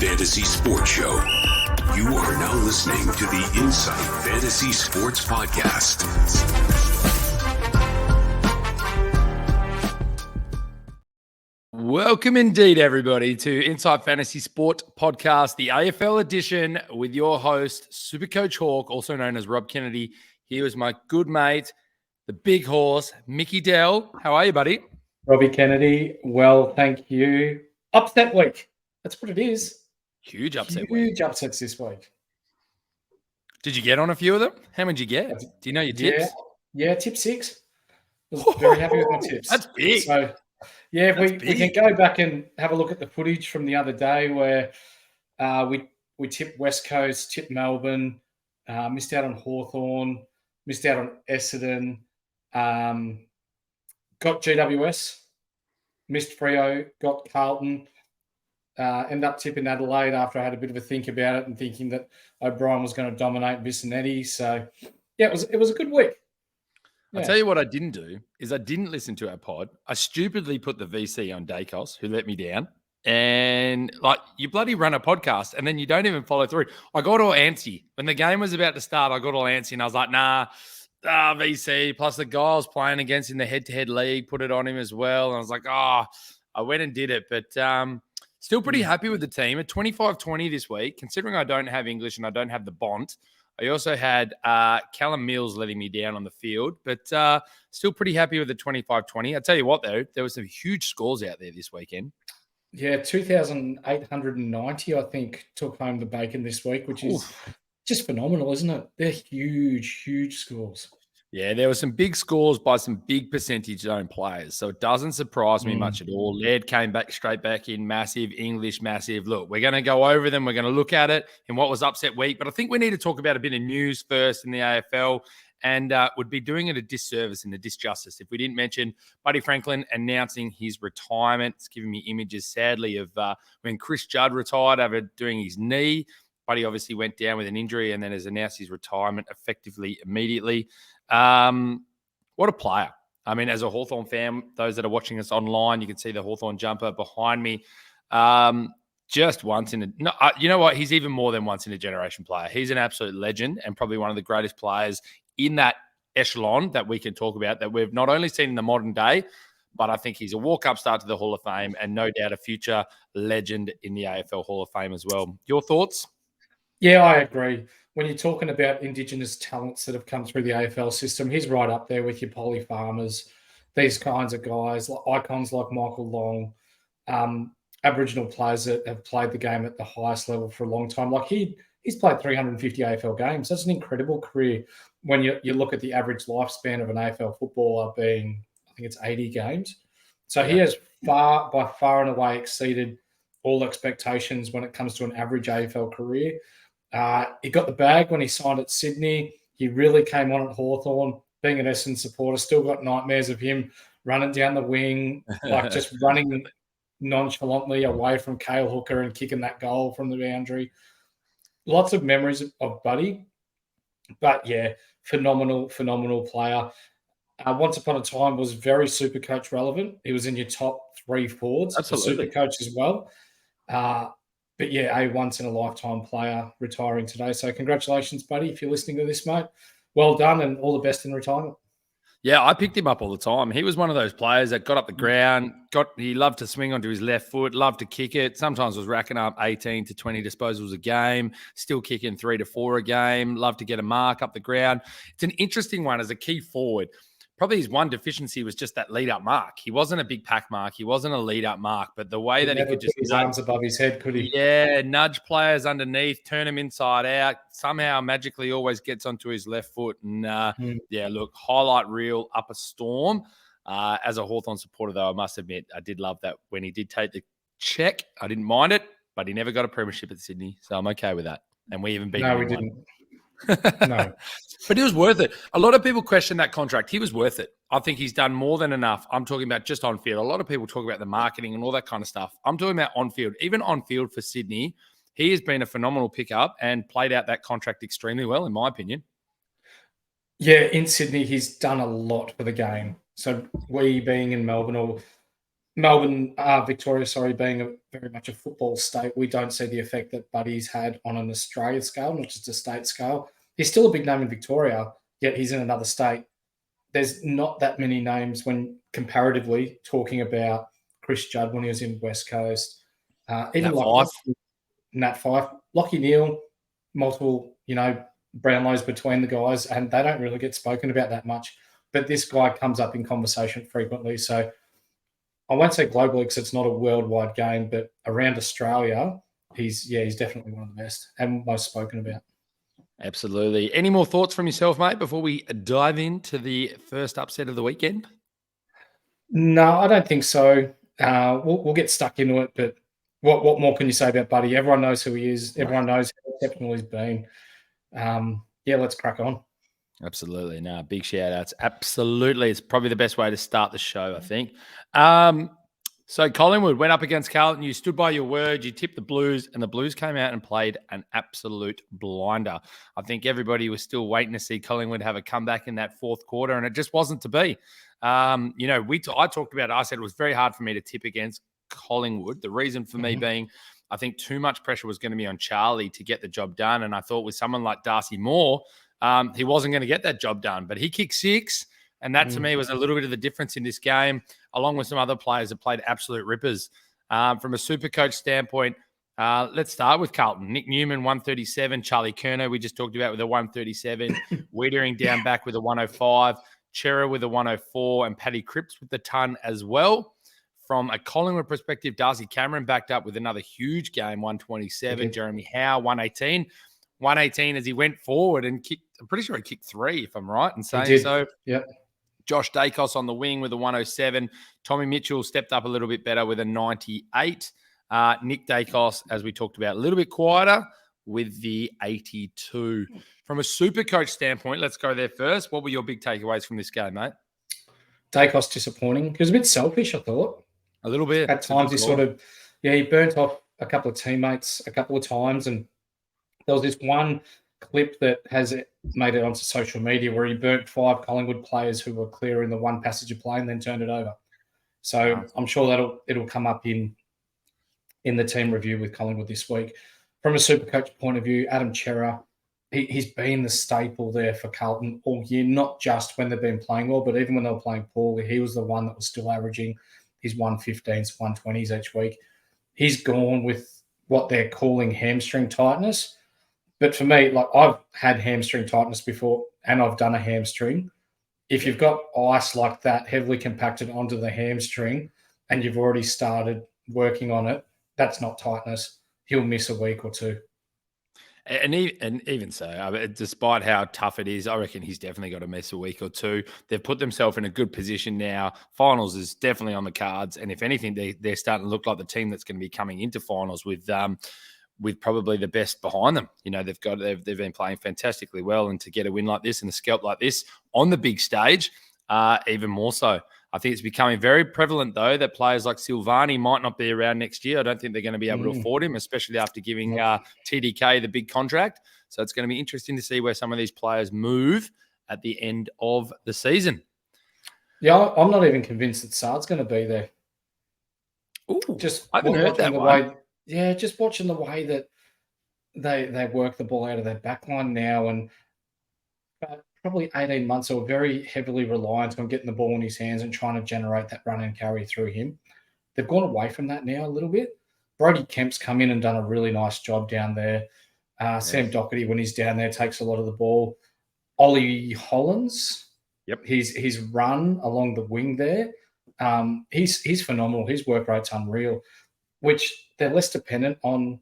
Fantasy Sports Show. You are now listening to the Insight Fantasy Sports Podcast. Welcome indeed, everybody, to Insight Fantasy Sport Podcast, the AFL edition, with your host, SuperCoach Hawk, also known as Rob Kennedy. Here is my good mate, the big horse, Mickey Dell. How are you, buddy? Robbie Kennedy, well, thank you. Upset week. That's what it is. Huge upset week. Huge upsets this week. Did you get on a few of them? How many did you get? Do you know your tips? Yeah, tip 6. I was very happy with my tips. That's big. So, yeah, we can go back and have a look at the footage from the other day where we tipped West Coast, tipped Melbourne, missed out on Hawthorn, missed out on Essendon, got GWS, missed Freo, got Carlton, ended up tipping Adelaide after I had a bit of a think about it and thinking that O'Brien was going to dominate Vicinity. So, yeah, it was a good week. I'll tell you what I didn't do is I didn't listen to our pod. I stupidly put the VC on Dacos, who let me down. And like, you bloody run a podcast and then you don't even follow through. I got all antsy. When the game was about to start, I got all antsy and I was like, VC. Plus the guy I was playing against in the head-to-head league put it on him as well. And I was like, I went and did it. But still pretty happy with the team. At 25-20 this week, considering I don't have English and I don't have the Bont. I also had Callum Mills letting me down on the field, but still pretty happy with the 25-20. I tell you what, though, there were some huge scores out there this weekend. Yeah, 2,890, I think, took home the bacon this week, which is just phenomenal, isn't it? They're huge, huge scores. Yeah, there were some big scores by some big percentage zone players, so it doesn't surprise me much at all. Laird came straight back in, massive. English, massive. Look, we're going to go over them. We're going to look at it in what was upset week, but I think we need to talk about a bit of news first in the AFL, and would be doing it a disservice and a disjustice if we didn't mention Buddy Franklin announcing his retirement. It's giving me images, sadly, of when Chris Judd retired after doing his knee. Buddy obviously went down with an injury and then has announced his retirement effectively immediately. What a player. I mean, as a Hawthorn fan, those that are watching us online, you can see the Hawthorn jumper behind me. Just once in a... you know what? He's even more than once in a generation player. He's an absolute legend and probably one of the greatest players in that echelon that we can talk about that we've not only seen in the modern day, but I think he's a walk-up start to the Hall of Fame and no doubt a future legend in the AFL Hall of Fame as well. Your thoughts? Yeah, I agree. When you're talking about Indigenous talents that have come through the AFL system, he's right up there with your Polly Farmers, these kinds of guys, icons like Michael Long, Aboriginal players that have played the game at the highest level for a long time. Like he's played 350 AFL games. That's an incredible career when you look at the average lifespan of an AFL footballer being, I think it's 80 games. So he has by far and away exceeded all expectations when it comes to an average AFL career. He got the bag when he signed at Sydney. He really came on at Hawthorn. Being an Essendon supporter, still got nightmares of him running down the wing, like just running nonchalantly away from Cale Hooker and kicking that goal from the boundary. Lots of memories of Buddy. But, yeah, phenomenal player. Once upon a time was very SuperCoach relevant. He was in your top 3 forwards for SuperCoach as well. But, yeah, a once-in-a-lifetime player retiring today. So congratulations, Buddy, if you're listening to this, mate. Well done and all the best in retirement. Yeah, I picked him up all the time. He was one of those players that got up the ground, he loved to swing onto his left foot, loved to kick it. Sometimes was racking up 18 to 20 disposals a game, still kicking 3 to 4 a game, loved to get a mark up the ground. It's an interesting one as a key forward. Probably his one deficiency was just that lead-up mark. He wasn't a big pack mark. He wasn't a lead-up mark. But the way that he could just... his arms above his head, could he? Yeah, nudge players underneath, turn them inside out. Somehow magically always gets onto his left foot. And, look, highlight reel up a storm. As a Hawthorn supporter, though, I must admit, I did love that when he did take the check. I didn't mind it, but he never got a premiership at Sydney. So I'm okay with that. And we even beat him. No, we didn't. No. But he was worth it. A lot of people question that contract. He was worth it. I think he's done more than enough. I'm talking about just on field. A lot of people talk about the marketing and all that kind of stuff. I'm talking about on field. Even on field for Sydney, he has been a phenomenal pickup and played out that contract extremely well, in my opinion. Yeah, in Sydney, he's done a lot for the game. So we being in Melbourne, or Melbourne, Victoria, being very much a football state, we don't see the effect that Buddy's had on an Australia scale, not just a state scale. He's still a big name in Victoria, yet he's in another state. There's not that many names when comparatively talking about Chris Judd when he was in West Coast. Even Nat Fife, Lockie Neal, multiple, Brownlows between the guys, and they don't really get spoken about that much. But this guy comes up in conversation frequently. So I won't say globally because it's not a worldwide game, but around Australia, he's definitely one of the best and most spoken about. Absolutely. Any more thoughts from yourself, mate, before we dive into the first upset of the weekend? No, I don't think so. We'll get stuck into it, but what more can you say about Buddy? Everyone knows who he is. Everyone knows how exceptional he's been. Let's crack on. Absolutely. No, big shout outs. Absolutely. It's probably the best way to start the show, I think. So Collingwood went up against Carlton. You stood by your word. You tipped the Blues, and the Blues came out and played an absolute blinder. I think everybody was still waiting to see Collingwood have a comeback in that fourth quarter, and it just wasn't to be. I talked about it. I said it was very hard for me to tip against Collingwood. The reason for me being, I think too much pressure was going to be on Charlie to get the job done, and I thought with someone like Darcy Moore, he wasn't going to get that job done. But he kicked 6. And that, to me, was a little bit of the difference in this game, along with some other players that played absolute rippers. From a Supercoach standpoint, let's start with Carlton. Nick Newman, 137. Charlie Curnow, we just talked about, with a 137. Wiedering down back with a 105. Chera with a 104. And Paddy Cripps with the ton as well. From a Collingwood perspective, Darcy Cameron backed up with another huge game, 127. Jeremy Howe, 118. 118 as he went forward and kicked. I'm pretty sure he kicked 3, if I'm right in saying so. Yep. Josh Dacos on the wing with a 107. Tommy Mitchell stepped up a little bit better with a 98. Nick Dacos, as we talked about, a little bit quieter with the 82. From a Supercoach standpoint, let's go there first. What were your big takeaways from this game, mate? Dacos disappointing. He was a bit selfish, I thought. A little bit. At times he burnt off a couple of teammates a couple of times, and there was this one clip that has made it onto social media where he burnt 5 Collingwood players who were clear in the one passenger play and then turned it over. So I'm sure it'll come up in the team review with Collingwood this week. From a Supercoach point of view, Adam Chera, he's been the staple there for Carlton all year, not just when they've been playing well, but even when they were playing poorly, he was the one that was still averaging his 115s, 120s each week. He's gone with what they're calling hamstring tightness. But for me, I've had hamstring tightness before and I've done a hamstring. If you've got ice like that heavily compacted onto the hamstring and you've already started working on it, that's not tightness. He'll miss a week or 2. And even so, despite how tough it is, I reckon he's definitely got to miss a week or 2. They've put themselves in a good position now. Finals is definitely on the cards. And if anything, they're starting to look like the team that's going to be coming into finals with probably the best behind them. They've been playing fantastically well, and to get a win like this and a scalp like this on the big stage, even more so. I think it's becoming very prevalent, though, that players like Silvani might not be around next year. I don't think they're going to be able to afford him, especially after giving TDK the big contract. So it's going to be interesting to see where some of these players move at the end of the season. Yeah, I'm not even convinced that Saad's going to be there. Ooh, I haven't heard that one. Just watching the way that they work the ball out of their backline now, and probably 18 months, they were very heavily reliant on getting the ball in his hands and trying to generate that run and carry through him. They've gone away from that now a little bit. Brody Kemp's come in and done a really nice job down there. Sam Doherty, when he's down there, takes a lot of the ball. Ollie Hollins, his run along the wing there, he's phenomenal. His work rate's unreal, which they're less dependent on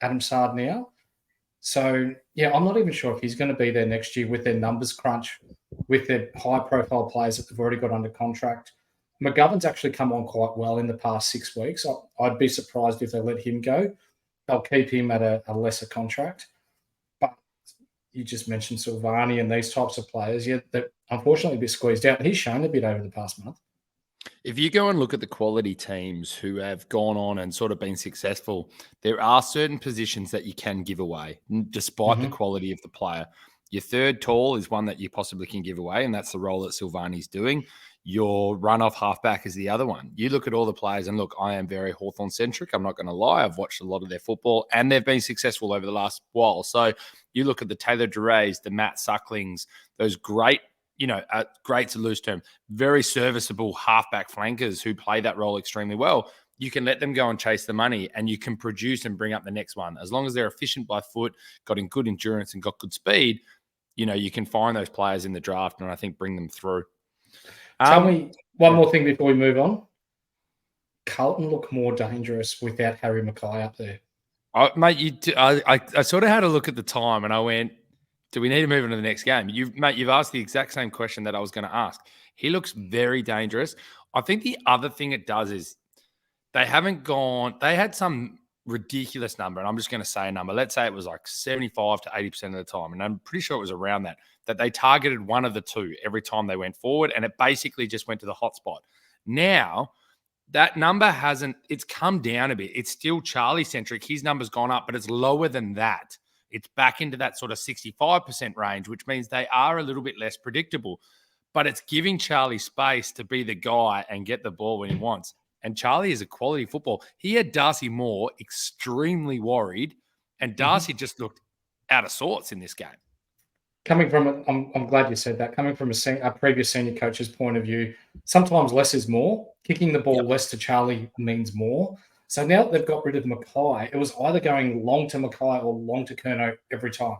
Adam Saad now. So, I'm not even sure if he's going to be there next year with their numbers crunch, with their high-profile players that they've already got under contract. McGovern's actually come on quite well in the past 6 weeks. I'd be surprised if they let him go. They'll keep him at a lesser contract. But you just mentioned Silvani and these types of players. They're unfortunately a bit squeezed out. He's shown a bit over the past month. If you go and look at the quality teams who have gone on and sort of been successful, there are certain positions that you can give away despite the quality of the player. Your third tall is one that you possibly can give away, and that's the role that Silvani's doing. Your run-off halfback is the other one. You look at all the players, and look, I am very Hawthorn-centric. I'm not going to lie. I've watched a lot of their football, and they've been successful over the last while. So you look at the Taylor Durays, the Matt Sucklings, those great, great to lose term, very serviceable halfback flankers who play that role extremely well. You can let them go and chase the money, and you can produce and bring up the next one. As long as they're efficient by foot, got in good endurance and got good speed, you can find those players in the draft and I think bring them through. Tell me one more thing before we move on. Carlton look more dangerous without Harry Mackay up there. Mate, I sort of had a look at the time and I went, do we need to move on to the next game? You've asked the exact same question that I was going to ask. He looks very dangerous. I think the other thing it does is they had some ridiculous number, and I'm just going to say a number. Let's say it was like 75 to 80% of the time, and I'm pretty sure it was around that they targeted one of the two every time they went forward, and it basically just went to the hot spot. Now, that number it's come down a bit. It's still Charlie-centric. His number's gone up, but it's lower than that. It's back into that sort of 65% range, which means they are a little bit less predictable. But it's giving Charlie space to be the guy and get the ball when he wants. And Charlie is a quality football. He had Darcy Moore extremely worried, and Darcy just looked out of sorts in this game. Coming from, I'm glad you said that. Coming from a previous senior coach's point of view, sometimes less is more. Kicking the ball less to Charlie means more. So now that they've got rid of Mackay, it was either going long to Mackay or long to Curnow every time.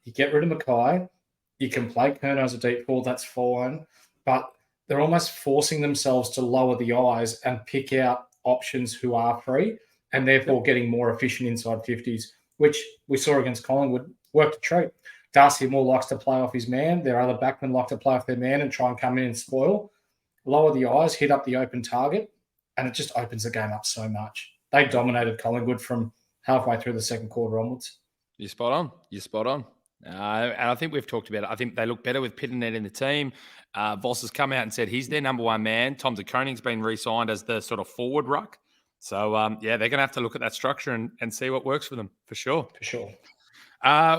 You get rid of Mackay, you can play Curnow as a deep ball, that's fine. But they're almost forcing themselves to lower the eyes and pick out options who are free and therefore getting more efficient inside 50s, which we saw against Collingwood worked a treat. Darcy Moore likes to play off his man. Their other backmen like to play off their man and try and come in and spoil. Lower the eyes, hit up the open target, and it just opens the game up so much. They dominated Collingwood from halfway through the second quarter onwards. You're spot on. And I think we've talked about it. I think they look better with Pitternet in the team. Voss has come out and said he's their number one man. Tom de Koning's been re-signed as the sort of forward ruck. So, they're going to have to look at that structure and see what works for them, for sure. For sure.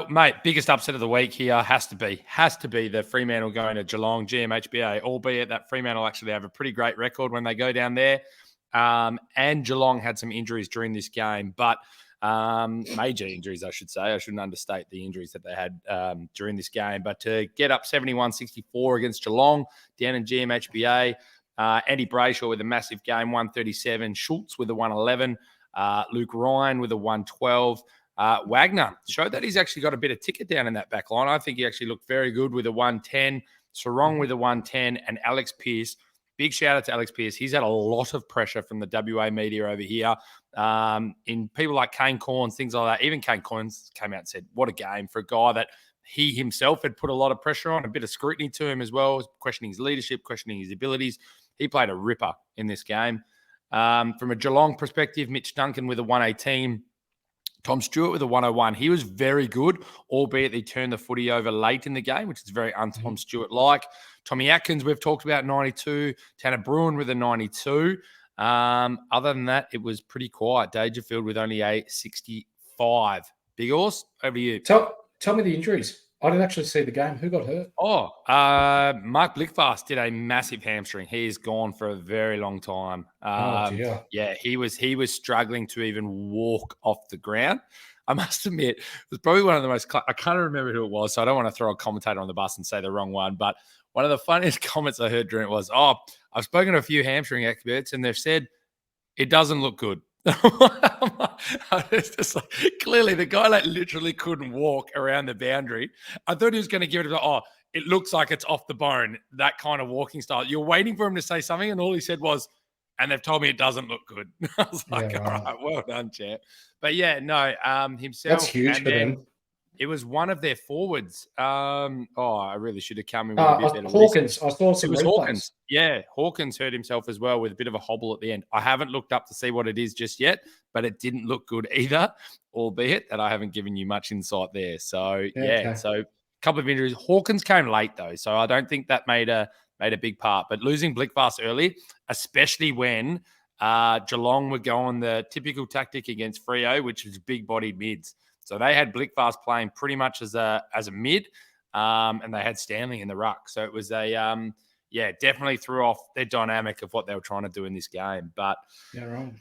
Mate, biggest upset of the week here has to be the Fremantle going to Geelong, GMHBA, albeit that Fremantle actually have a pretty great record when they go down there. And Geelong had some injuries during this game, but major injuries, I should say. I shouldn't understate the injuries that they had during this game. But to get up 71-64 against Geelong down in GMHBA, Andy Brayshaw with a massive game, 137. Schultz with a 111. Luke Ryan with a 112. Wagner showed that he's actually got a bit of ticket down in that back line. I think he actually looked very good with a 110. Sarong with a 110. And Alex Pearce. Big shout out to Alex Pearce. He's had a lot of pressure from the WA media over here. In people like Kane Corns, things like that. Even Kane Corns came out and said, what a game for a guy that he himself had put a lot of pressure on, a bit of scrutiny to him as well, questioning his leadership, questioning his abilities. He played a ripper in this game. From a Geelong perspective, Mitch Duncan with a 118. Tom Stewart with a 101. He was very good, albeit he turned the footy over late in the game, which is very un-Tom Stewart-like. Tommy Atkins, we've talked about 92. Tanner Bruin with a 92. Other than that, it was pretty quiet. Dangerfield with only a 65. Big Horse, over to you. Tell me the injuries. I didn't actually see the game. Who got hurt? Mark Blickfast did a massive hamstring. He is gone for a very long time. Dear. Yeah, he was struggling to even walk off the ground. I must admit, it was probably one of the most – I can't remember who it was, so I don't want to throw a commentator on the bus and say the wrong one. But one of the funniest comments I heard during it was, I've spoken to a few hamstring experts, and they've said it doesn't look good. It's just like, clearly the guy literally couldn't walk around the boundary. I thought he was going to give it it looks like it's off the bone, that kind of walking style. You're waiting for him to say something, and all he said was, and they've told me it doesn't look good. I was like, all right, well done, champ. But yeah, no, himself. That's huge for them. It was one of their forwards. I really should have come in with a bit better. Hawkins. I saw some. It was replays. Hawkins. Yeah, Hawkins hurt himself as well with a bit of a hobble at the end. I haven't looked up to see what it is just yet, but it didn't look good either, albeit that I haven't given you much insight there. So, so a couple of injuries. Hawkins came late, though, so I don't think that made a big part. But losing Blickfast early, especially when Geelong were going the typical tactic against Freo, which is big-bodied mids. So they had Blickfast playing pretty much as a mid. and they had Stanley in the ruck. So it was definitely threw off their dynamic of what they were trying to do in this game. But yeah, right.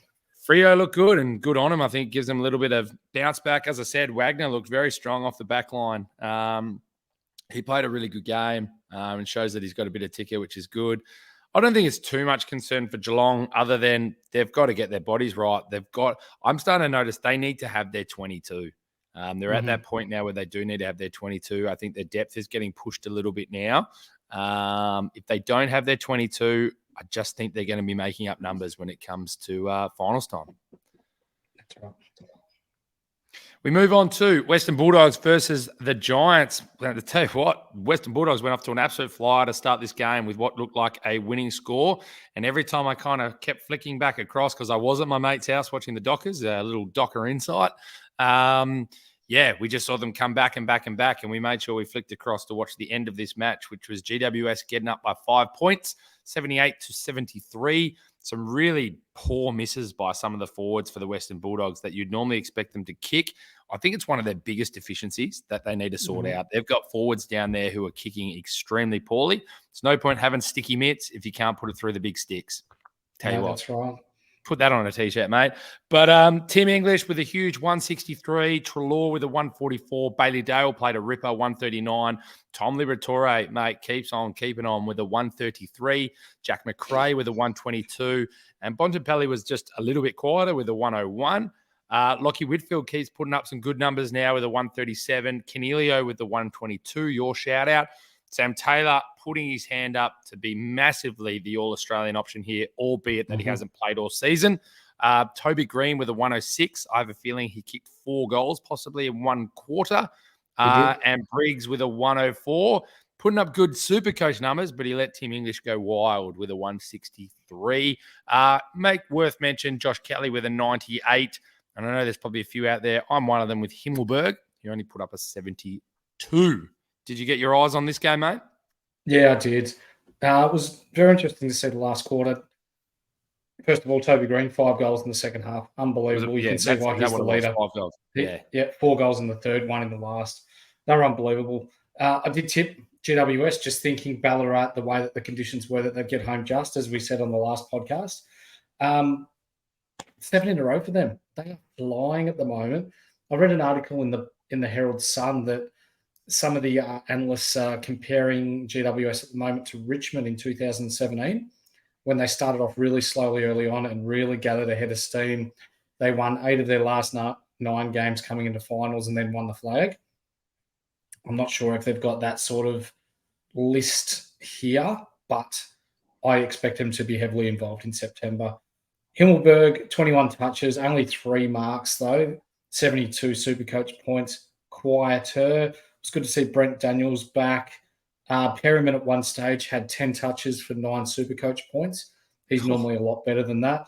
Freo looked good and good on him. I think gives them a little bit of bounce back. As I said, Wagner looked very strong off the back line. He played a really good game and shows that he's got a bit of ticker, which is good. I don't think it's too much concern for Geelong other than they've got to get their bodies right. I'm starting to notice they need to have their 22. They're at that point now where they do need to have their 22. I think their depth is getting pushed a little bit now. If they don't have their 22, I just think they're going to be making up numbers when it comes to finals time. That's right. We move on to Western Bulldogs versus the Giants. To tell you what, Western Bulldogs went off to an absolute flyer to start this game with what looked like a winning score. And every time I kind of kept flicking back across because I was at my mate's house watching the Dockers, a little Docker insight. We just saw them come back and back and back. And we made sure we flicked across to watch the end of this match, which was GWS getting up by 5 points, 78-73. Some really poor misses by some of the forwards for the Western Bulldogs that you'd normally expect them to kick. I think it's one of their biggest deficiencies that they need to sort out. They've got forwards down there who are kicking extremely poorly. There's no point having sticky mitts if you can't put it through the big sticks. Tell you what. That's right. Put that on a T-shirt, mate. But Tim English with a huge 163, Treloar with a 144, Bailey Dale played a ripper, 139. Tom Liberatore, mate, keeps on keeping on with a 133. Jack McRae with a 122. And Bontempelli was just a little bit quieter with a 101. Lockie Whitfield keeps putting up some good numbers now with a 137. Canelio with the 122, your shout-out. Sam Taylor putting his hand up to be massively the All-Australian option here, albeit that he hasn't played all season. Toby Green with a 106. I have a feeling he kicked 4 goals, possibly in 1 quarter. And Briggs with a 104. Putting up good Supercoach numbers, but he let Tim English go wild with a 163. Worth mention, Josh Kelly with a 98. And I know there's probably a few out there. I'm one of them with Himmelberg. He only put up a 72. Did you get your eyes on this game, mate? Yeah, I did. It was very interesting to see the last quarter. First of all, Toby Green, 5 goals in the second half. Unbelievable. You can see why he's the leader. 5 goals. Yeah, 4 goals in the third, 1 in the last. They were unbelievable. I did tip GWS, just thinking Ballarat, the way that the conditions were, that they'd get home just, as we said on the last podcast. 7 in a row for them. They are flying at the moment. I read an article in the Herald Sun that some of the analysts are comparing GWS at the moment to Richmond in 2017, when they started off really slowly early on and really gathered a head of steam. They won 8 of their last 9 games coming into finals and then won the flag. I'm not sure if they've got that sort of list here, but I expect them to be heavily involved in September. Himmelberg, 21 touches, only 3 marks though, 72 Supercoach points, quieter. It's good to see Brent Daniels back. Perryman at one stage had 10 touches for 9 Supercoach points. He's normally a lot better than that.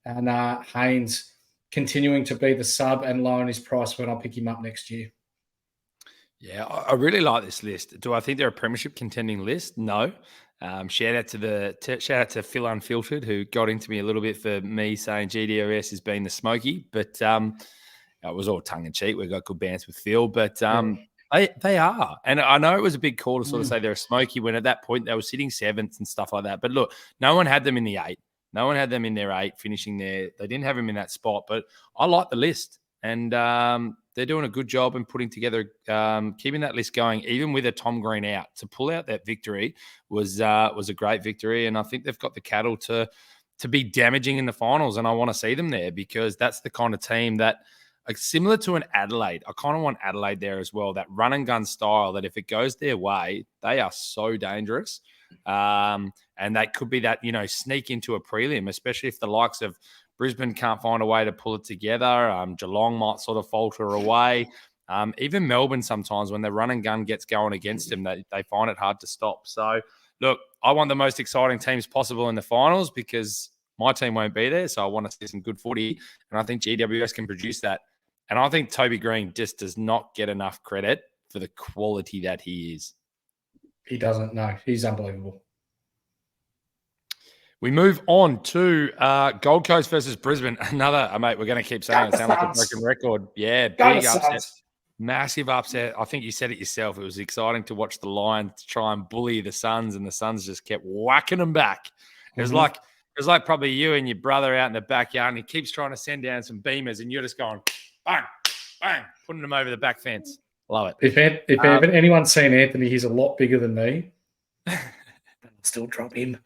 And Haynes continuing to be the sub and low on his price when I pick him up next year. Yeah, I really like this list. Do I think they're a premiership contending list? No. Shout out to Phil Unfiltered, who got into me a little bit for me saying GWS has been the smoky, but it was all tongue in cheek. We got good bands with Phil, but they are. And I know it was a big call to sort of say they're a smoky when at that point they were sitting 7th and stuff like that. But look, no one had them in the 8. No one had them in their 8 finishing there. They didn't have them in that spot, but I like the list. And they're doing a good job in putting together, keeping that list going, even with a Tom Green out. To pull out that victory was a great victory. And I think they've got the cattle to be damaging in the finals. And I want to see them there because that's the kind of team that, like, similar to an Adelaide, I kind of want Adelaide there as well, that run and gun style that if it goes their way, they are so dangerous. And that could be that, sneak into a prelim, especially if the likes of Brisbane can't find a way to pull it together. Geelong might sort of falter away. Even Melbourne sometimes when their run and gun gets going against them, they find it hard to stop. So, look, I want the most exciting teams possible in the finals because my team won't be there. So I want to see some good footy. And I think GWS can produce that. And I think Toby Green just does not get enough credit for the quality that he is. He doesn't. No, he's unbelievable. We move on to Gold Coast versus Brisbane. Another, mate, we're going to keep saying it. Sounds like a broken record. Yeah, big upset. Massive upset. I think you said it yourself. It was exciting to watch the Lions try and bully the Suns, and the Suns just kept whacking them back. It was like probably you and your brother out in the backyard, and he keeps trying to send down some beamers, and you're just going bang, bang, putting them over the back fence. Love it. If anyone's seen Anthony, he's a lot bigger than me. Still drop him.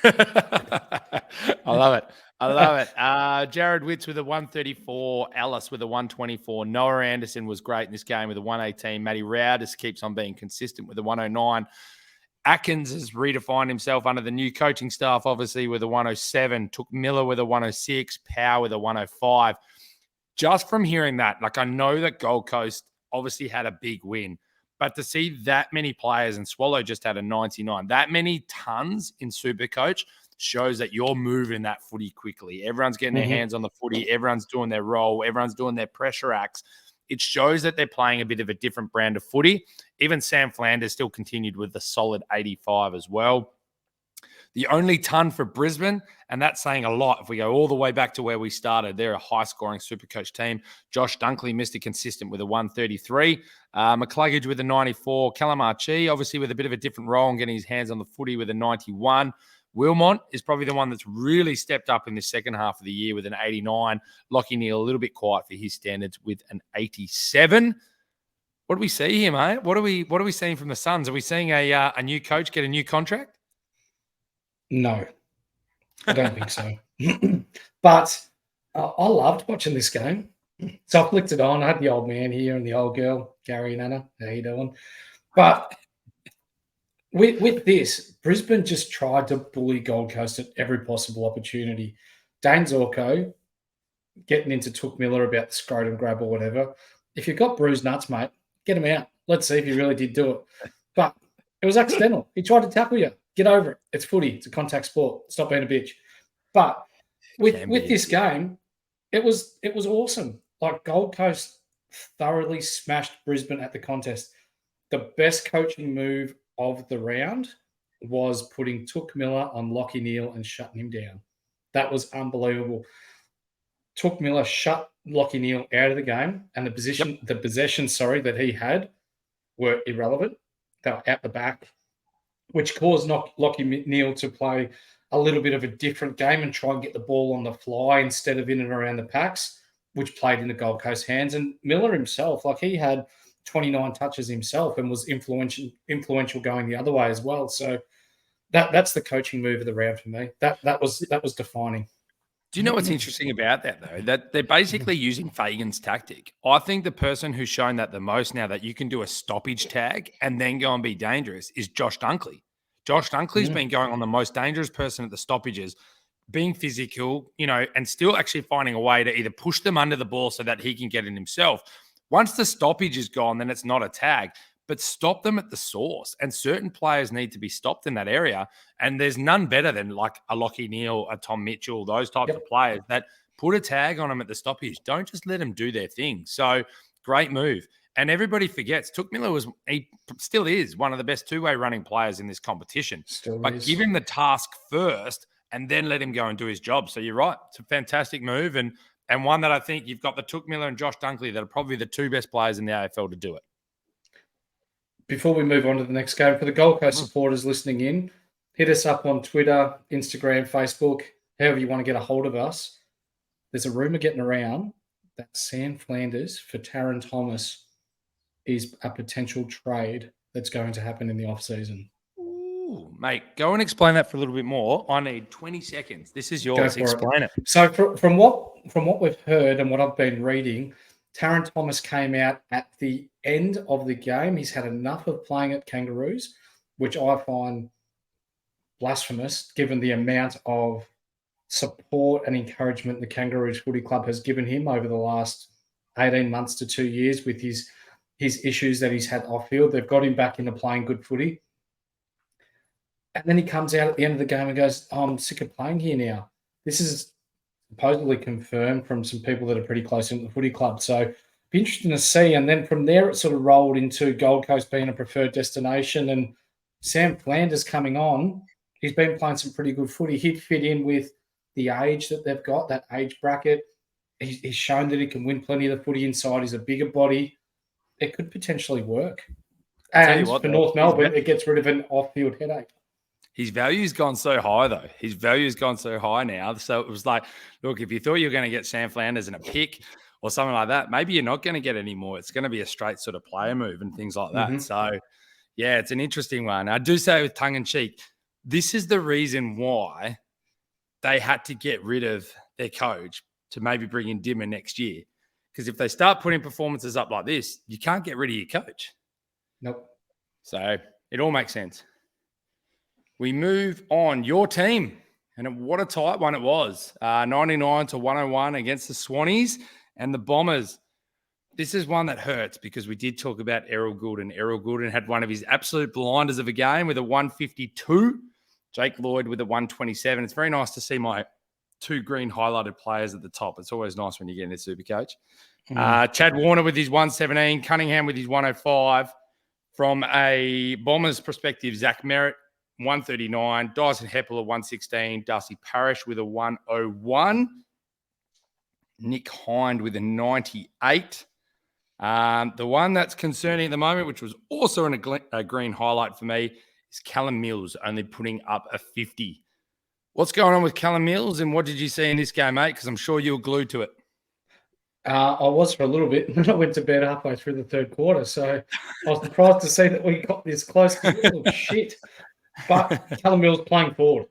I love it. I love it. Jared Witts with a 134, Ellis with a 124. Noah Anderson was great in this game with a 118. Matty Rowd just keeps on being consistent with a 109. Atkins has redefined himself under the new coaching staff, obviously, with a 107. Took Miller with a 106. Power with a 105. Just from hearing that, like, I know that Gold Coast obviously had a big win, but to see that many players, and Swallow just had a 99, that many tons in Supercoach shows that you're moving that footy quickly. Everyone's getting their hands on the footy. Everyone's doing their role. Everyone's doing their pressure acts. It shows that they're playing a bit of a different brand of footy. Even Sam Flanders still continued with the solid 85 as well. The only ton for Brisbane, and that's saying a lot. If we go all the way back to where we started, they're a high-scoring Supercoach team. Josh Dunkley, Mr. Consistent with a 133. McCluggage with a 94. Callum Archie, obviously with a bit of a different role and getting his hands on the footy with a 91. Wilmot is probably the one that's really stepped up in the second half of the year with an 89. Lockie Neal, a little bit quiet for his standards with an 87. What do we see here, mate? What are we seeing from the Suns? Are we seeing a new coach get a new contract? No, I don't think so. But I loved watching this game. So I flicked it on. I had the old man here and the old girl, Gary and Anna. How you doing? But with this, Brisbane just tried to bully Gold Coast at every possible opportunity. Dane Zorko getting into Took Miller about the scrotum grab or whatever. If you've got bruised nuts, mate, get him out. Let's see if you really did do it. But it was accidental. He tried to tackle you. Get over it. It's footy. It's a contact sport. Stop being a bitch. But with this game, it was awesome. Like, Gold Coast thoroughly smashed Brisbane at the contest. The best coaching move of the round was putting Took Miller on Lockie Neal and shutting him down. That was unbelievable. Took Miller shut Lockie Neal out of the game, and the possessions that he had were irrelevant. They were out the back, which caused Lockie Neal to play a little bit of a different game and try and get the ball on the fly instead of in and around the packs, which played in the Gold Coast hands. And Miller himself, like, he had 29 touches himself and was influential going the other way as well. So that's the coaching move of the round for me. That was defining. Do you know what's interesting about that, though? That they're basically using Fagan's tactic. I think the person who's shown that the most now, that you can do a stoppage tag and then go and be dangerous, is Josh Dunkley. Josh Dunkley's been going on the most dangerous person at the stoppages, being physical, and still actually finding a way to either push them under the ball so that he can get in himself. Once the stoppage is gone, then it's not a tag, but stop them at the source. And certain players need to be stopped in that area. And there's none better than like a Lockie Neal, a Tom Mitchell, those types of players that put a tag on them at the stoppage. Don't just let them do their thing. So great move. And everybody forgets, Took Miller he still is one of the best two-way running players in this competition. But give him the task first and then let him go and do his job. So you're right. It's a fantastic move. And one that I think you've got the Took Miller and Josh Dunkley that are probably the two best players in the AFL to do it. Before we move on to the next game, for the Gold Coast supporters listening in, hit us up on Twitter, Instagram, Facebook, however you want to get a hold of us. There's a rumour getting around that Sam Flanders for Taron Thomas is a potential trade that's going to happen in the off-season. Ooh, mate, go and explain that for a little bit more. I need 20 seconds. This is yours. Explain it. So from what we've heard and what I've been reading, Taron Thomas came out at the end of the game. He's had enough of playing at Kangaroos, which I find blasphemous given the amount of support and encouragement the Kangaroos Footy Club has given him over the last 18 months to 2 years with his issues that he's had off field. They've got him back into playing good footy. And then he comes out at the end of the game and goes, I'm sick of playing here now. This is supposedly confirmed from some people that are pretty close in the footy club. So be interesting to see. And then from there, it sort of rolled into Gold Coast being a preferred destination. And Sam Flanders coming on, he's been playing some pretty good footy. He'd fit in with the age that they've got, that age bracket. He's shown that he can win plenty of the footy inside. He's a bigger body. it could potentially work. I'll tell you And what, for though, North Melbourne, it gets rid of an off-field headache. his value's gone so high, though. His value's gone so high now. So it was like, look, if you thought you were going to get Sam Flanders in a pick or something like that, maybe you're not going to get any more. It's going to be a straight sort of player move and things like that. So, yeah, it's an interesting one. I do say with tongue in cheek, this is the reason why they had to get rid of their coach to maybe bring in Dimmer next year. Because if they start putting performances up like this, you can't get rid of your coach. Nope. So it all makes sense. We move on. Your team. And what a tight one it was. 99 to 101 against the Swannies and the Bombers. This is one that hurts because we did talk about Errol Goulden. Errol Goulden had one of his absolute blinders of a game with a 152. Jake Lloyd with a 127. It's very nice to see my two green highlighted players at the top. It's always nice when you get into Supercoach. Chad Warner with his 117. Cunningham with his 105. From a Bombers perspective, Zach Merritt, 139. Dyson Heppel, a 116. Darcy Parish with a 101. Nick Hind with a 98. The one that's concerning at the moment, which was also a green highlight for me, is Callum Mills only putting up a 50. What's going on with Callum Mills, and what did you see in this game, mate? Because I'm sure you were glued to it. I was for a little bit, and then I went to bed halfway through the third quarter. So I was surprised to see that we got this close. Oh, shit. But Callum Mills playing forward.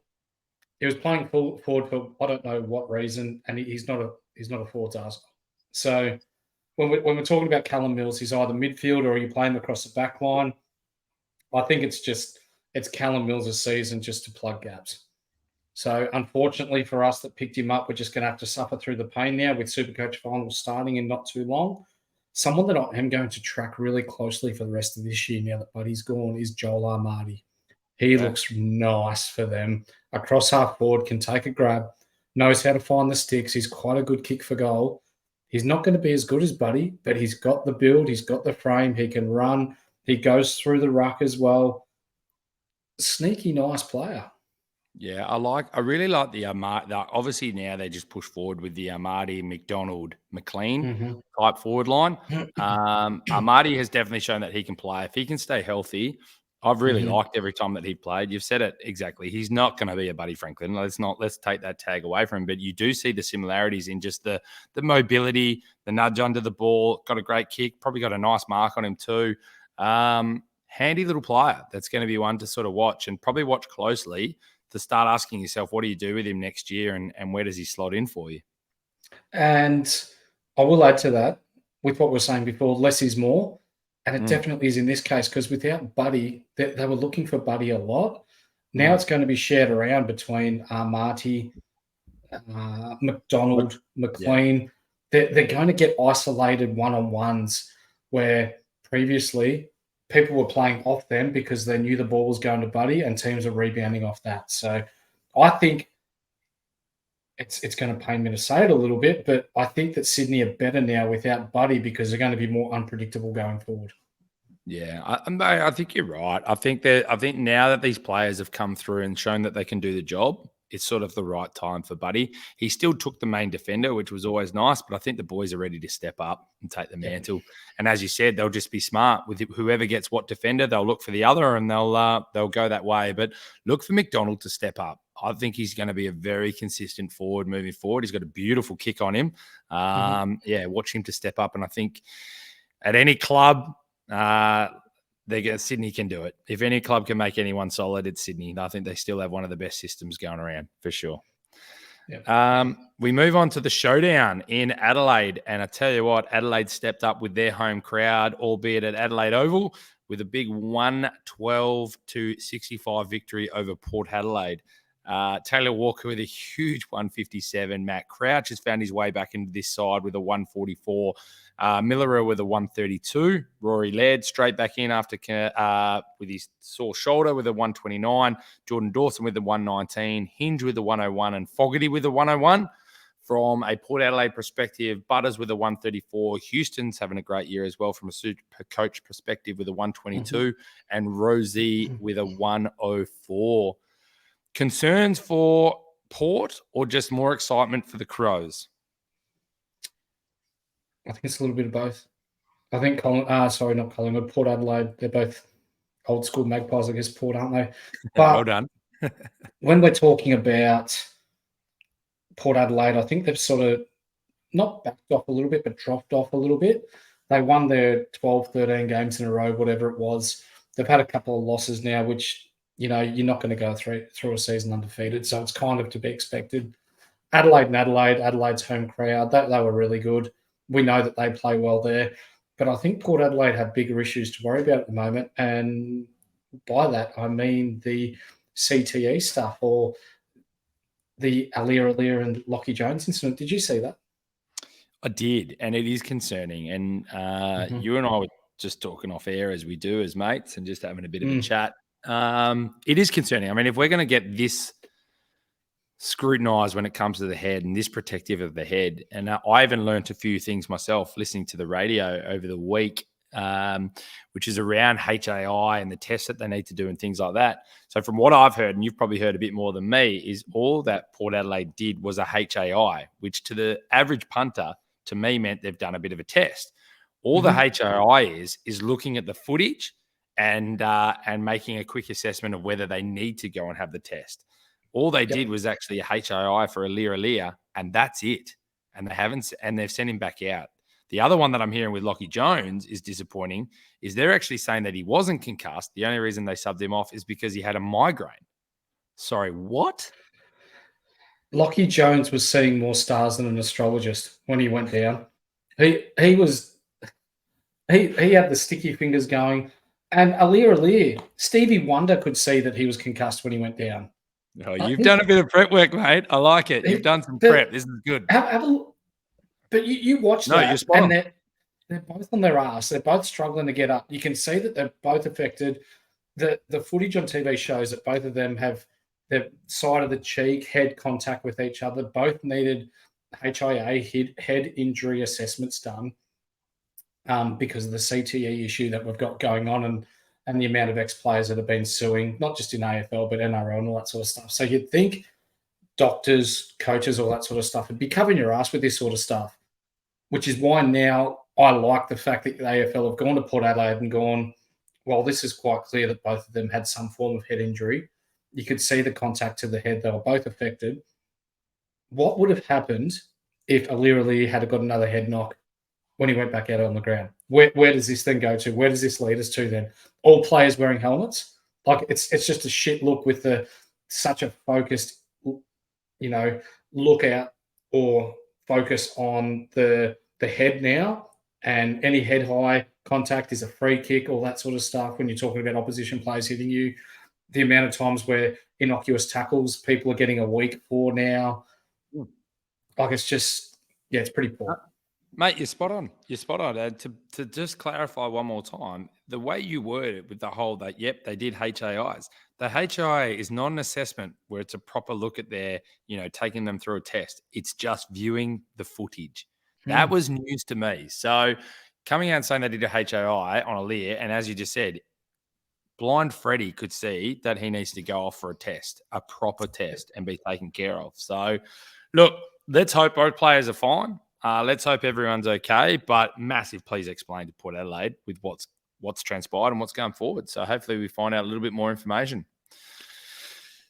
He was playing forward for I don't know what reason, and he's not a forward tasker. So when we're talking about Callum Mills, he's either midfield or you play him across the back line. I think it's Callum Mills' season just to plug gaps. So unfortunately for us that picked him up, we're just going to have to suffer through the pain now with Supercoach finals starting in not too long. Someone that I am going to track really closely for the rest of this year now that Buddy's gone is Joel Armati. He looks nice for them. Across half forward, can take a grab, knows how to find the sticks. He's quite a good kick for goal. He's not going to be as good as Buddy, but he's got the build. He's got the frame. He can run. He goes through the ruck as well. Sneaky, nice player. Yeah, I really like the Armati. Obviously, now they just push forward with the Armati, McDonald, McLean type forward line. Armati has definitely shown that he can play. If he can stay healthy, I've really liked every time that he played. You've said it exactly. He's not going to be a Buddy Franklin. Let's take that tag away from him. But you do see the similarities in just the mobility, the nudge under the ball. Got a great kick. Probably got a nice mark on him too. Handy little player. That's going to be one to sort of watch and probably watch closely to start asking yourself, what do you do with him next year and where does he slot in for you? And I will add to that with what we were saying before, less is more. And it definitely is in this case because without Buddy, they were looking for Buddy a lot. Now it's going to be shared around between Marty, McDonald, McLean. Yeah. They're going to get isolated one-on-ones where previously people were playing off them because they knew the ball was going to Buddy and teams are rebounding off that. So I think it's going to pain me to say it a little bit, but I think that Sydney are better now without Buddy because they're going to be more unpredictable going forward. Yeah, I think you're right. I think now that these players have come through and shown that they can do the job, it's sort of the right time for Buddy. He still took the main defender, which was always nice, but I think the boys are ready to step up and take the mantle. And as you said, they'll just be smart with whoever gets what defender. They'll look for the other and they'll go that way. But look for McDonald to step up. I think he's going to be a very consistent forward moving forward. He's got a beautiful kick on him. Watch him to step up. And I think at any club, Sydney can do it. If any club can make anyone solid, it's Sydney. I think they still have one of the best systems going around for sure. Yep. We move on to the showdown in Adelaide. And I tell you what, Adelaide stepped up with their home crowd, albeit at Adelaide Oval, with a big 112-65 victory over Port Adelaide. Taylor Walker with a huge 157. Matt Crouch has found his way back into this side with a 144. Miller with a 132. Rory Laird straight back in after with his sore shoulder with a 129. Jordan Dawson with the 119. Hinge with the 101 and Fogarty with the 101. From a Port Adelaide perspective, Butters with a 134. Houston's having a great year as well from a Supercoach perspective with a 122. And Rosie with a 104. Concerns for Port or just more excitement for the Crows? I think it's a little bit of both. I think not Collingwood, Port Adelaide. They're both old school Magpies, I guess, Port, aren't they? But well done. when we're talking about Port Adelaide, I think they've sort of not backed off a little bit, but dropped off a little bit. They won their 12, 13 games in a row, whatever it was. They've had a couple of losses now, which, you're not going to go through a season undefeated. So it's kind of to be expected. Adelaide's home crowd, they were really good. We know that they play well there. But I think Port Adelaide have bigger issues to worry about at the moment. And by that, I mean the CTE stuff or the Alir and Lockie Jones incident. Did you see that? I did, and it is concerning. And you and I were just talking off air as we do as mates and just having a bit of a chat. It is concerning. I mean, if we're going to get this scrutinized when it comes to the head and this protective of the head, and I even learned a few things myself listening to the radio over the week, which is around HAI and the tests that they need to do and things like that. So from what I've heard, and you've probably heard a bit more than me, is all that Port Adelaide did was a HAI, which to the average punter, to me, meant they've done a bit of a test. All the HAI is looking at the footage and making a quick assessment of whether they need to go and have the test. All they did was actually a HAI for Alir, and that's it. And they've sent him back out. The other one that I'm hearing with Lockie Jones is disappointing, is they're actually saying that he wasn't concussed. The only reason they subbed him off is because he had a migraine. Sorry, what? Lockie Jones was seeing more stars than an astrologist when he went down. He had the sticky fingers going. And Alir, Stevie Wonder could see that he was concussed when he went down. Oh, you've done a bit of prep work, mate. I like it. You've done some prep. This is good. But you watch that, you're spot on. They're both on their ass. They're both struggling to get up. You can see that they're both affected. The footage on TV shows that both of them have their side of the cheek, head contact with each other. Both needed HIA, head injury assessments done because of the CTE issue that we've got going on and the amount of ex-players that have been suing, not just in AFL, but NRL and all that sort of stuff. So you'd think doctors, coaches, all that sort of stuff would be covering your ass with this sort of stuff, which is why now I like the fact that the AFL have gone to Port Adelaide and gone, well, this is quite clear that both of them had some form of head injury. You could see the contact to the head. They were both affected. What would have happened if Alir had got another head knock when he went back out on the ground? Where does this then go to? Where does this lead us to then? All players wearing helmets? Like it's just a shit look with such a focused, look out or focus on the head now, and any head high contact is a free kick, all that sort of stuff. When you're talking about opposition players hitting you, the amount of times where innocuous tackles people are getting a week for now, like it's just, it's pretty poor. Mate, you're spot on. You're spot on. To just clarify one more time, the way you word it with the whole that, yep, they did HAIs. The HIA is not an assessment where it's a proper look at their, taking them through a test. It's just viewing the footage. That was news to me. So coming out and saying they did a HII on Alir, and as you just said, blind Freddie could see that he needs to go off for a test, a proper test, and be taken care of. So, look, let's hope both players are fine. Let's hope everyone's okay. But massive, please explain to Port Adelaide with what's transpired and what's going forward. So hopefully we find out a little bit more information.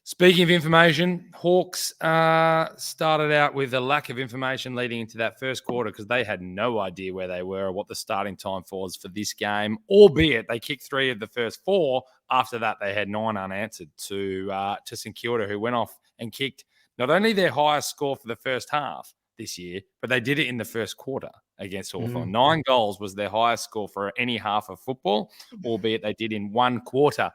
Speaking of information, Hawks started out with a lack of information leading into that first quarter because they had no idea where they were or what the starting time was for this game, albeit they kicked 3 of the first 4. After that, they had 9 unanswered to St Kilda, who went off and kicked not only their highest score for the first half this year, but they did it in the first quarter against Hawthorn. 9 goals was their highest score for any half of football, albeit they did in 1 quarter.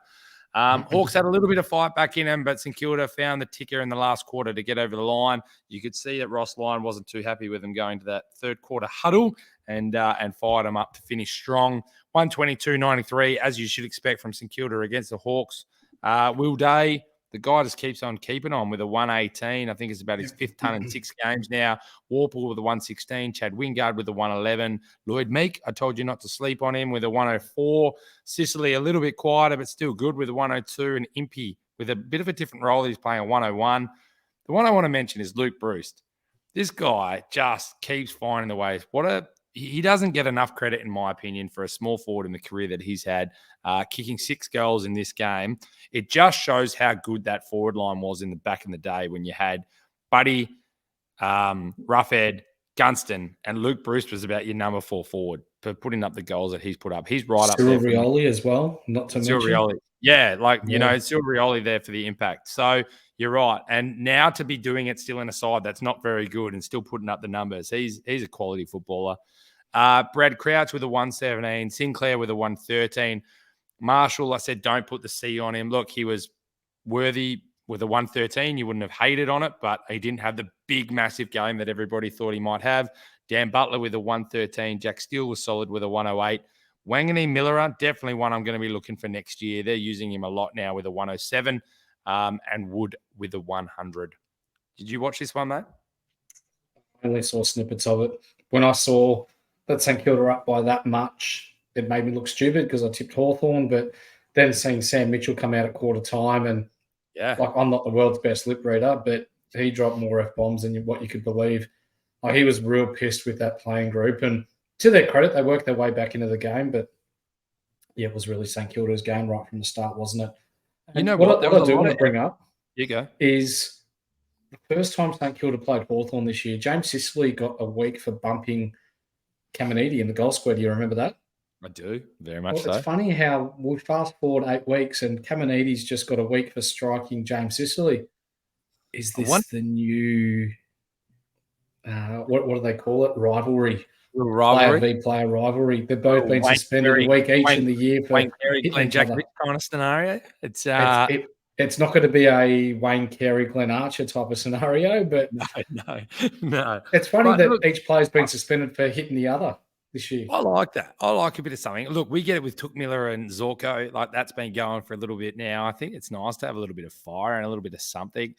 Hawks had a little bit of fight back in them, but St Kilda found the ticker in the last quarter to get over the line. You could see that Ross Lyon wasn't too happy with them going to that third quarter huddle and fired them up to finish strong. 122-93, as you should expect from St Kilda against the Hawks. Will Day, the guy just keeps on keeping on with a 118. I think it's about his 5th ton in 6 games now. Warple with a 116. Chad Wingard with a 111. Lloyd Meek, I told you not to sleep on him with a 104. Sicily a little bit quieter, but still good with a 102. And Impey with a bit of a different role. He's playing a 101. The one I want to mention is Luke Bruce. This guy just keeps finding the ways. he doesn't get enough credit, in my opinion, for a small forward in the career that he's had, kicking 6 goals in this game. It just shows how good that forward line was in the back in the day when you had Buddy, Roughhead, Gunston, and Luke Bruce was about your number 4 forward for putting up the goals that he's put up. He's right up there. Cyril Rioli as well, not to mention. Rioli. Yeah, Cyril Rioli there for the impact. So you're right. And now to be doing it still in a side that's not very good and still putting up the numbers, he's a quality footballer. Brad Crouch with a 117, Sinclair with a 113. Marshall, I said, don't put the C on him. Look, he was worthy with a 113. You wouldn't have hated on it, but he didn't have the big, massive game that everybody thought he might have. Dan Butler with a 113. Jack Steele was solid with a 108. Wangani Miller, definitely one I'm going to be looking for next year. They're using him a lot now with a 107, and Wood with a 100. Did you watch this one, mate? I only saw snippets of it. When I saw that St Kilda up by that much, it made me look stupid because I tipped Hawthorn, but then seeing Sam Mitchell come out at quarter time and I'm not the world's best lip reader, but he dropped more F-bombs than what you could believe. He was real pissed with that playing group, and to their credit, they worked their way back into the game, but it was really St Kilda's game right from the start, wasn't it? And you know what I do want to bring up go. is the first time St Kilda played Hawthorn this year, James Sicily got a week for bumping Caminiti in the goal square. Do you remember that? I do, very much so. It's funny how we fast forward 8 weeks and Caminiti's just got a week for striking James Sicily. Is this the new, what do they call it? Rivalry. Player v player rivalry. They've both been suspended a week each in the year for Wayne Carey, Glenn Jack Rich kind of scenario. It's not going to be a Wayne Carey, Glenn Archer type of scenario, but no. It's funny that each player's been suspended for hitting the other this year. I like that. I like a bit of something. Look, we get it with Took Miller and Zorko. Like, that's been going for a little bit now. I think it's nice to have a little bit of fire and a little bit of something.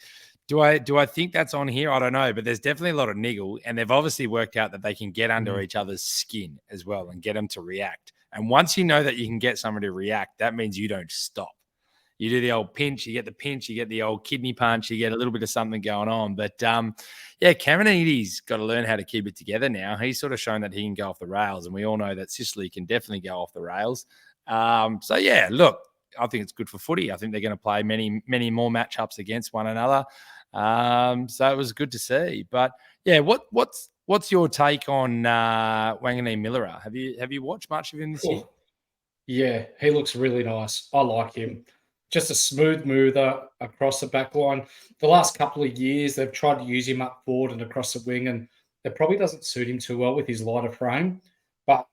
Do I think that's on here? I don't know, but there's definitely a lot of niggle, and they've obviously worked out that they can get under each other's skin as well and get them to react. And once you know that you can get someone to react, that means you don't stop. You do the old pinch, you get the old kidney punch, you get a little bit of something going on. But, Caminiti's got to learn how to keep it together now. He's sort of shown that he can go off the rails, and we all know that Sicily can definitely go off the rails. Look, I think it's good for footy. I think they're going to play many, many more matchups against one another. So it was good to see. But, what's your take on Wangani Miller? Have you watched much of him this year? Yeah, he looks really nice. I like him. Just a smooth mover across the back line. The last couple of years, they've tried to use him up forward and across the wing, and it probably doesn't suit him too well with his lighter frame. But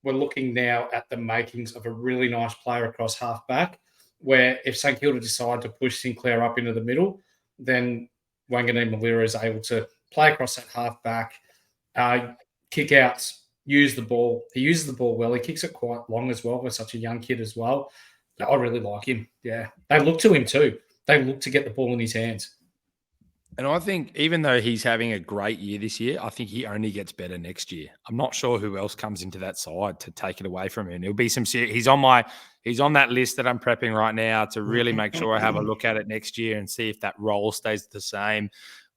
we're looking now at the makings of a really nice player across half back, where if St Kilda decide to push Sinclair up into the middle, then Wangani Malira is able to play across that half back, kick outs, use the ball. He uses the ball well. He kicks it quite long as well. We're such a young kid as well. I really like him. Yeah. They look to him too. They look to get the ball in his hands. And I think even though he's having a great year this year, I think he only gets better next year. I'm not sure who else comes into that side to take it away from him. It'll be he's on that list that I'm prepping right now to really make sure I have a look at it next year and see if that role stays the same.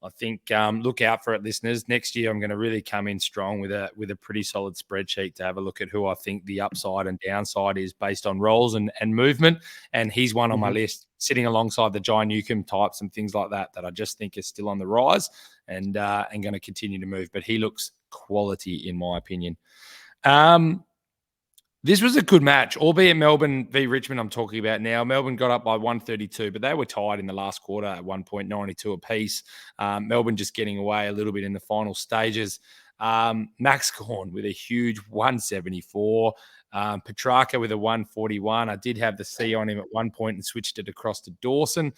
I think look out for it, listeners. Next year, I'm going to really come in strong with a pretty solid spreadsheet to have a look at who I think the upside and downside is based on roles and movement. And he's one on my list, sitting alongside the Jai Newcomb types and things like that I just think is still on the rise and going to continue to move. But he looks quality, in my opinion. This was a good match, albeit Melbourne v Richmond I'm talking about now. Melbourne got up by 132, but they were tied in the last quarter at 1.92 apiece. Melbourne just getting away a little bit in the final stages. Max Gawn with a huge 174. Petrarca with a 141. I did have the C on him at one point and switched it across to Dawson.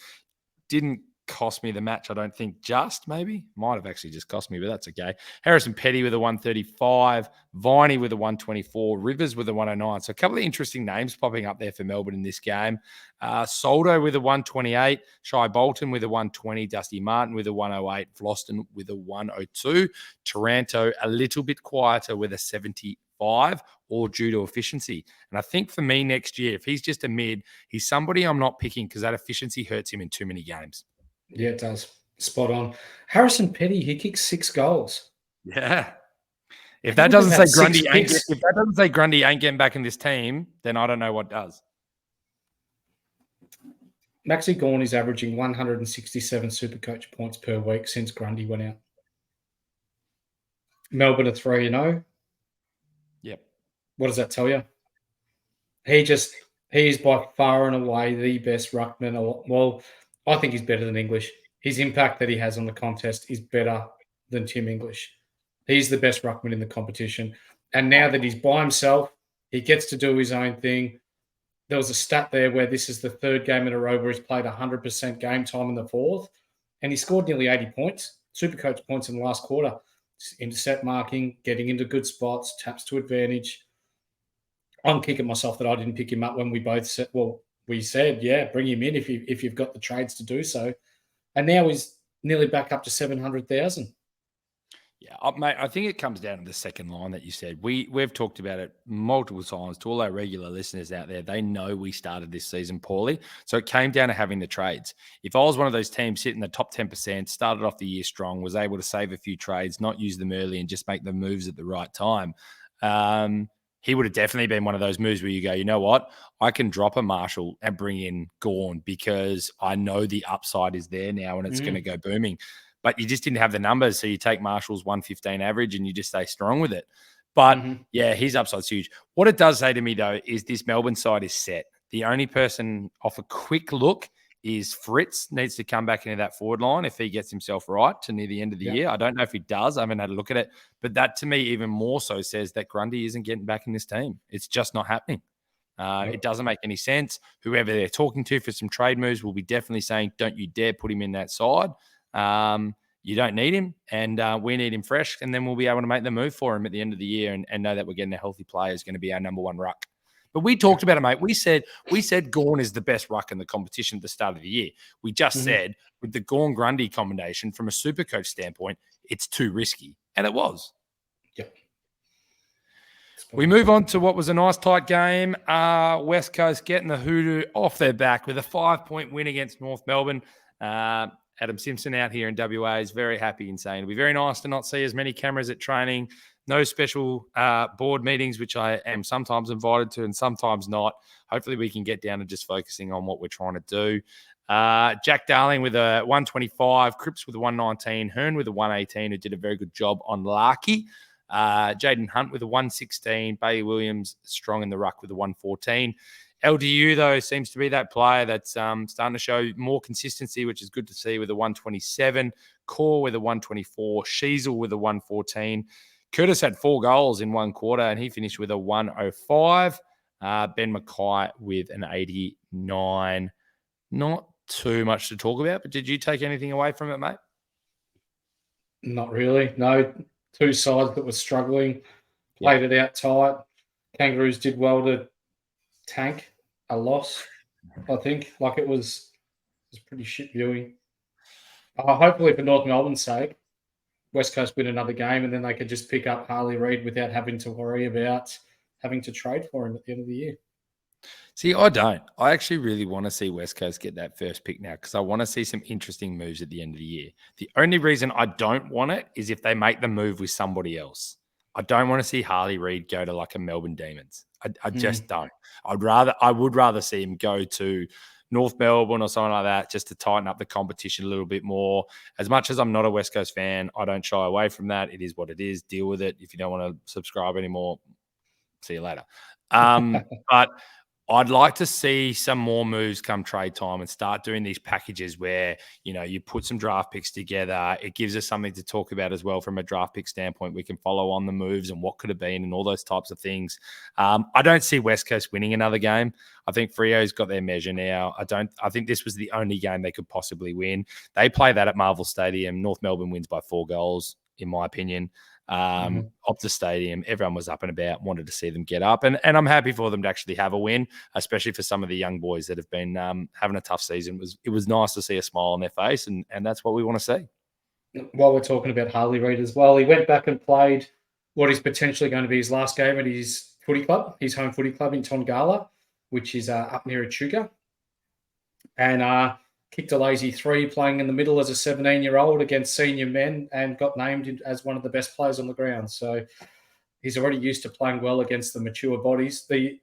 Didn't cost me the match, I don't think. Might have actually just cost me, but that's okay. Harrison Petty with a 135, Viney with a 124, Rivers with a 109. So a couple of interesting names popping up there for Melbourne in this game. Soldo with a 128, Shai Bolton with a 120, Dusty Martin with a 108, Vloston with a 102, Taranto a little bit quieter with a 75, all due to efficiency. And I think for me next year, if he's just a mid, he's somebody I'm not picking because that efficiency hurts him in too many games. Yeah, it does. Spot on. Harrison Petty, he kicked 6 goals. Yeah. If that doesn't say Grundy ain't getting back in this team, then I don't know what does. Maxi Gawn is averaging 167 Supercoach points per week since Grundy went out. Melbourne are 3-0. Yep. What does that tell you? He is by far and away the best ruckman. Well, I think he's better than English. His impact that he has on the contest is better than Tim English. He's the best ruckman in the competition. And now that he's by himself, he gets to do his own thing. There was a stat there where this is the third game in a row where he's played 100% game time in the fourth, and he scored nearly 80 points, Supercoach points in the last quarter. Intercept marking, getting into good spots, taps to advantage. I'm kicking myself that I didn't pick him up when we both said, yeah, bring him in if you've got the trades to do so. And now he's nearly back up to 700,000. Yeah, mate, I think it comes down to the second line that you said. We've talked about it multiple times to all our regular listeners out there. They know we started this season poorly. So it came down to having the trades. If I was one of those teams sitting in the top 10%, started off the year strong, was able to save a few trades, not use them early and just make the moves at the right time, he would have definitely been one of those moves where you go, you know what? I can drop a Marshall and bring in Gawn because I know the upside is there now and it's going to go booming. But you just didn't have the numbers. So you take Marshall's 115 average and you just stay strong with it. But yeah, his upside's huge. What it does say to me, though, is this Melbourne side is set. The only person off a quick look is Fritz needs to come back into that forward line if he gets himself right to near the end of the year. I don't know if he does. I haven't had a look at it. But that to me even more so says that Grundy isn't getting back in this team. It's just not happening. It doesn't make any sense. Whoever they're talking to for some trade moves will be definitely saying, don't you dare put him in that side. You don't need him, and we need him fresh, and then we'll be able to make the move for him at the end of the year and know that we're getting a healthy player is going to be our number one ruck. But we talked about it, mate. We said Gawn is the best ruck in the competition at the start of the year. We just said with the Gawn-Grundy combination, from a Supercoach standpoint, it's too risky, and it was. Yep. We move on to what was a nice tight game. West Coast getting the hoodoo off their back with a 5-point win against North Melbourne. Adam Simpson out here in WA is very happy and saying it'll be very nice to not see as many cameras at training, no special board meetings, which I am sometimes invited to and sometimes not. Hopefully we can get down to just focusing on what we're trying to do. Jack Darling with a 125, Cripps with a 119, Hearn with a 118, who did a very good job on Larky. Jaden Hunt with a 116, Bailey Williams strong in the ruck with a 114. LDU, though, seems to be that player that's starting to show more consistency, which is good to see, with a 127. Core with a 124. Sheasel with a 114. Curtis had 4 goals in one quarter, and he finished with a 105. Ben Mackay with an 89. Not too much to talk about, but did you take anything away from it, mate? Not really. No, 2 sides that were struggling, played it out tight. Kangaroos did well to tank a loss, I think. Like it was pretty shit viewing. Hopefully for North Melbourne's sake, West Coast win another game and then they could just pick up Harley Reid without having to worry about having to trade for him at the end of the year. See, I don't. I actually really want to see West Coast get that first pick now because I want to see some interesting moves at the end of the year. The only reason I don't want it is if they make the move with somebody else. I don't want to see Harley Reid go to like a Melbourne Demons. I just don't. I would rather see him go to North Melbourne or something like that just to tighten up the competition a little bit more. As much as I'm not a West Coast fan, I don't shy away from that. It is what it is. Deal with it. If you don't want to subscribe anymore, see you later. But I'd like to see some more moves come trade time and start doing these packages where, you know, you put some draft picks together. It gives us something to talk about as well from a draft pick standpoint. We can follow on the moves and what could have been and all those types of things. I don't see West Coast winning another game. I think Freo's got their measure now. I think this was the only game they could possibly win. They play that at Marvel Stadium. North Melbourne wins by 4 goals, in my opinion. Optus Stadium, everyone was up and about, wanted to see them get up, and I'm happy for them to actually have a win, especially for some of the young boys that have been having a tough season. It was nice to see a smile on their face, and that's what we want to see. While we're talking about Harley Reid as well, he went back and played what is potentially going to be his last game at his footy club, his home footy club in Tongala, which is up near Echuca, and kicked a lazy 3 playing in the middle as a 17-year-old against senior men and got named as one of the best players on the ground. So He's already used to playing well against the mature bodies. The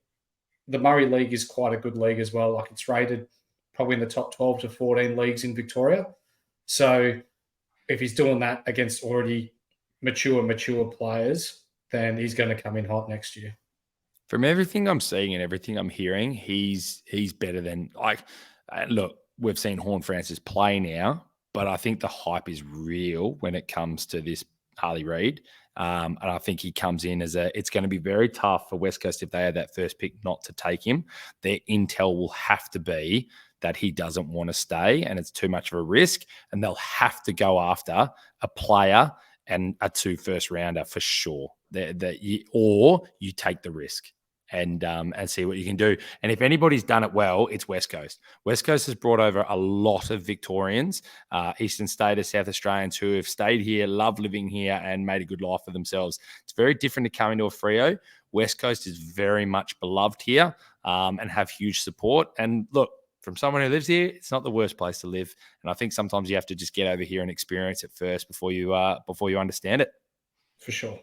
Murray League is quite a good league as well. Like, it's rated probably in the top 12 to 14 leagues in Victoria. So if he's doing that against already mature players, then he's going to come in hot next year. From everything I'm seeing and everything I'm hearing, he's better than, like, look, we've seen Horn Francis play now, but I think the hype is real when it comes to this Harley Reid. And I think he comes in it's going to be very tough for West Coast if they had that first pick not to take him. Their intel will have to be that he doesn't want to stay and it's too much of a risk, and they'll have to go after a player and a 2 first rounder for sure. Or you take the risk and see what you can do. And if anybody's done it well, it's West Coast. West Coast has brought over a lot of Victorians, Eastern Staters, South Australians who have stayed here, love living here, and made a good life for themselves. It's very different to coming to a Freo. West Coast is very much beloved here and have huge support. And look, from someone who lives here, it's not the worst place to live. And I think sometimes you have to just get over here and experience it first before you understand it. For sure.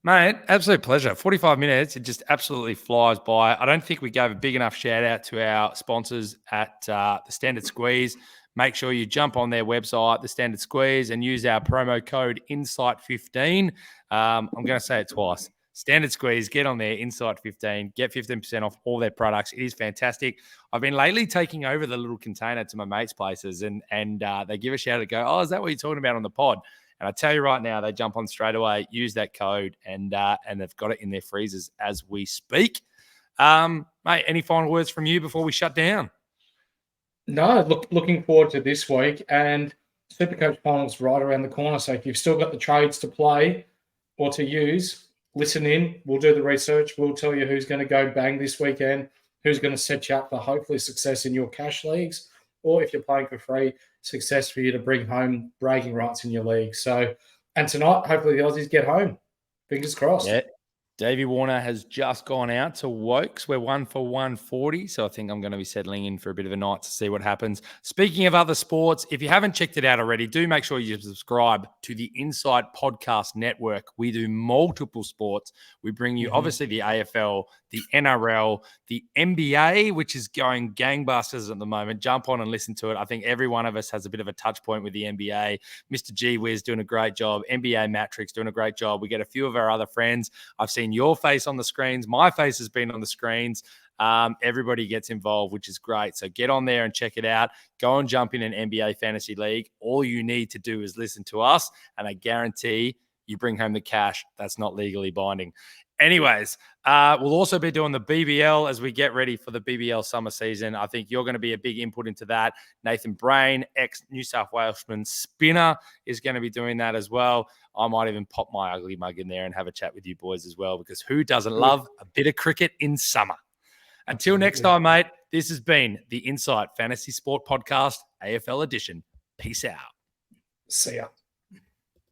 Mate, absolute pleasure. 45 minutes, it just absolutely flies by. I don't think we gave a big enough shout out to our sponsors at the Standard Squeeze. Make sure you jump on their website, the Standard Squeeze, and use our promo code INSIGHT15. I'm going to say it twice. Standard Squeeze, get on there, INSIGHT15, get 15% off all their products. It is fantastic. I've been lately taking over the little container to my mates' places, and they give a shout and go, "Oh, is that what you're talking about on the pod?" And I tell you right now, they jump on straight away, use that code, and they've got it in their freezers as we speak. Mate, any final words from you before we shut down? No, looking forward to this week, and Supercoach Finals right around the corner. So if you've still got the trades to play or to use, listen in. We'll do the research. We'll tell you who's going to go bang this weekend, who's going to set you up for hopefully success in your cash leagues, or if you're playing for free, success for you to bring home bragging rights in your league. So, and tonight, hopefully the Aussies get home. Fingers crossed. Yeah. Davey Warner has just gone out to Wokes. We're 1 for 140, so I think I'm going to be settling in for a bit of a night to see what happens. Speaking of other sports, if you haven't checked it out already, do make sure you subscribe to the Insight Podcast Network. We do multiple sports. We bring you, obviously, the AFL, the NRL, the NBA, which is going gangbusters at the moment. Jump on and listen to it. I think every one of us has a bit of a touch point with the NBA. Mr. G Wiz doing a great job. NBA Matrix doing a great job. We get a few of our other friends. I've seen your face on the screens. My face has been on the screens. Everybody gets involved, which is great. So get on there and check it out. Go and jump in an NBA fantasy league. All you need to do is listen to us, and I guarantee you bring home the cash. That's not legally binding. Anyways, we'll also be doing the BBL as we get ready for the BBL summer season. I think you're going to be a big input into that. Nathan Brain, ex-New South Walesman spinner, is going to be doing that as well. I might even pop my ugly mug in there and have a chat with you boys as well, because who doesn't love a bit of cricket in summer? Until next time, mate, this has been the Insight Fantasy Sport Podcast, AFL edition. Peace out. See ya.